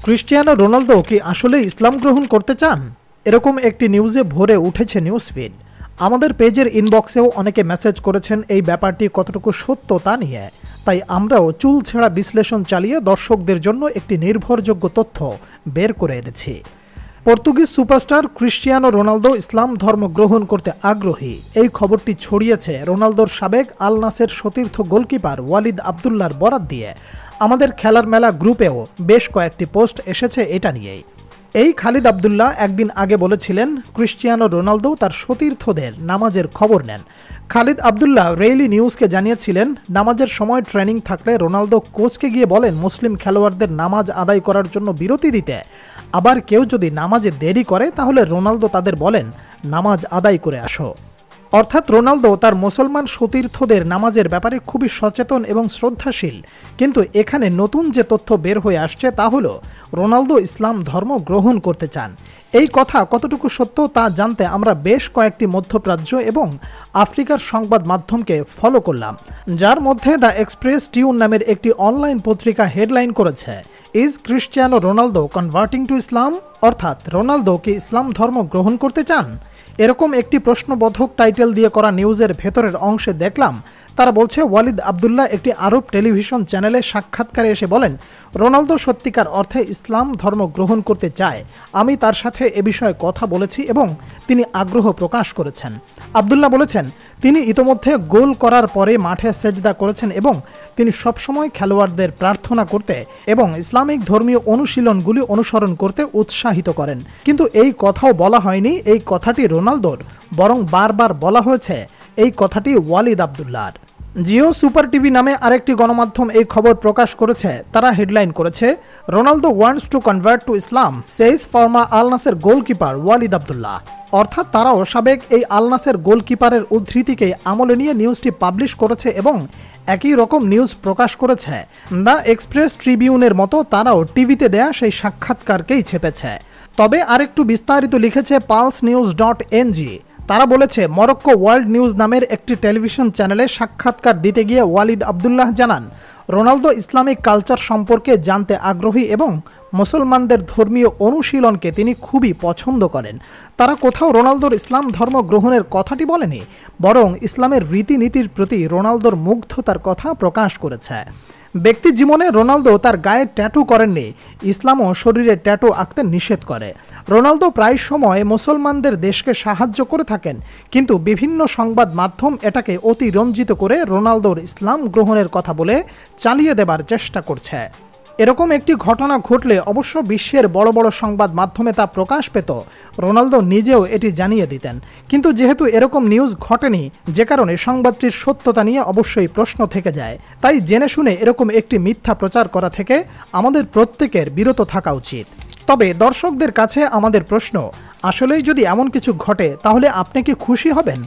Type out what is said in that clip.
Cristiano Ronaldo কি আসলে ইসলাম গ্রহণ করতে চান? এরকম একটি নিউজে ভরে উঠেছে নিউজ ফিড। আমাদের পেজের ইনবক্সেও অনেকে মেসেজ করেছেন এই ব্যাপারটি কতটুকু সত্য তা নিয়ে। তাই আমরাও চুলছেঁড়া বিশ্লেষণ চালিয়ে দর্শকদের জন্য একটি নির্ভরযোগ্য তথ্য বের করে এনেছি। পর্তুগিজ সুপারস্টার ক্রিস্টিয়ানো রোনালদো ইসলাম ধর্ম গ্রহণ করতে আগ্রহী, এই খবরটি ছড়িয়েছে রোনালদোর সাবেক আল নাসের সতীর্থ গোলকিপার ওয়ালিদ আবদুল্লার বরাত দিয়ে। আমাদের খেলার মেলা গ্রুপেও বেশ কয়েকটি পোস্ট এসেছে এটা নিয়েই। এই খালিদ আবদুল্লাহ একদিন আগে বলেছিলেন ক্রিস্টিয়ানো রোনালদো তার সতীর্থদের নামাজের খবর নেন। খালিদ আবদুল্লাহ রেইলি নিউজকে জানিয়েছিলেন, নামাজের সময় ট্রেনিং থাকলে রোনালদো কোচকে গিয়ে বলেন মুসলিম খেলোয়াড়দের নামাজ আদায় করার জন্য বিরতি দিতে। আবার কেউ যদি নামাজে দেরি করে তাহলে রোনালদো তাদের বলেন নামাজ আদায় করে আসো। অর্থাৎ রোনালদো তার মুসলমান সতীর্থদের নামাজের ব্যাপারে খুবই সচেতন এবং শ্রদ্ধাশীল। কিন্তু এখানে নতুন যে তথ্য বের হয়ে আসছে তা হলো রোনালদো ইসলাম ধর্ম গ্রহণ করতে চান। এই কথা কতটুকু সত্য তা জানতে আমরা বেশ কয়েকটি মধ্যপ্রাচ্য এবং আফ্রিকার সংবাদ মাধ্যমকে ফলো করলাম, যার মধ্যে দ্য এক্সপ্রেস টিউন নামের একটি অনলাইন পত্রিকা হেডলাইন করেছে, is Cristiano Ronaldo converting two ইসলাম? অর্থাৎ রোনালদো কি ইসলাম ধর্ম গ্রহণ করতে চান? এরকম একটি প্রশ্নবোধক টাইটেল দিয়ে করা নিউজের ভেতরের অংশে দেখলাম তারা বলছে, ওয়ালিদ আবদুল্লাহ একটি আরব টেলিভিশন চ্যানেলে সাক্ষাৎকারে এসে বলেন রোনালদো সত্যিকার অর্থে ইসলাম ধর্ম গ্রহণ করতে চায়। আমি তার সাথে এ বিষয়ে কথা বলেছি এবং তিনি আগ্রহ প্রকাশ করেছেন। আবদুল্লাহ বলেছেন, তিনি ইতোমধ্যে গোল করার পরে মাঠে সেজদা করেছেন এবং তিনি সবসময় খেলোয়াড়দের প্রার্থনা করতে এবং ইসলামিক ধর্মীয় অনুশীলনগুলি অনুসরণ করতে উৎসাহিত করেন। কিন্তু এই কথাও বলা হয়নি এই কথাটি রোনালদোর, বরং বারবার বলা হয়েছে এই কথাটি ওয়ালিদ আবদুল্লাহর। জিও সুপার টিভি নামে আরেকটি গণমাধ্যম এই খবর প্রকাশ করেছে। তারা হেডলাইন করেছে, Ronaldo wants to convert to Islam, says former Al Nassr goalkeeper Waleed Abdullah. অর্থাৎ তারাও সাবেক এই আল নাসের গোলকিপারের উদ্ধৃতিকে আমলে নিয়ে নিউজটি পাবলিশ করেছে এবং একই রকম নিউজ প্রকাশ করেছে। দ্য এক্সপ্রেস ট্রিবিউনের মতো তারাও টিভিতে দেয়া সেই সাক্ষাৎকারকেই ছেপেছে। তবে আরেকটু বিস্তারিত লিখেছে pulsenews.ng। তারা বলেছে, মরক্কো ওয়ার্ল্ড নিউজ নামের একটি টেলিভিশন চ্যানেলে সাক্ষাৎকার দিতে গিয়ে ওয়ালিদ আবদুল্লাহ জানান রোনালদো ইসলামিক কালচার সম্পর্কে জানতে আগ্রহী এবং মুসলমানদের ধর্মীয় অনুশীলনকে তিনি খুবই পছন্দ করেন। তারা কোথাও রোনালদোর ইসলাম ধর্ম গ্রহণের কথাটি বলেনি, বরং ইসলামের রীতিনীতির প্রতি রোনালদোর মুগ্ধতার কথা প্রকাশ করেছে। ব্যক্তি জীবনে রোনালদো তার গায়ে ট্যাটু করেননি, ইসলামও শরীরে ট্যাটু আঁকতে নিষেধ করে। রোনালদো প্রায় সময় মুসলমানদের দেশকে সাহায্য করে থাকেন, কিন্তু বিভিন্ন সংবাদ মাধ্যম এটাকে অতিরঞ্জিত করে রোনালদোর ইসলাম গ্রহণের কথা বলে চালিয়ে দেবার চেষ্টা করছে। এরকম একটি ঘটনা ঘটলে অবশ্য বিশ্বের বড় বড় সংবাদ মাধ্যমে তা প্রকাশ পেত, রোনালদো নিজেও এটি জানিয়ে দিতেন। কিন্তু যেহেতু এরকম নিউজ ঘটেনি, যে কারণে সংবাদটির সত্যতা নিয়ে অবশ্যই প্রশ্ন থেকে যায়। তাই জেনে শুনে এরকম একটি মিথ্যা প্রচার করা থেকে আমাদের প্রত্যেকের বিরত থাকা উচিত। তবে দর্শকদের কাছে আমাদের প্রশ্ন, আসলেই যদি এমন কিছু ঘটে তাহলে আপনি কি খুশি হবেন?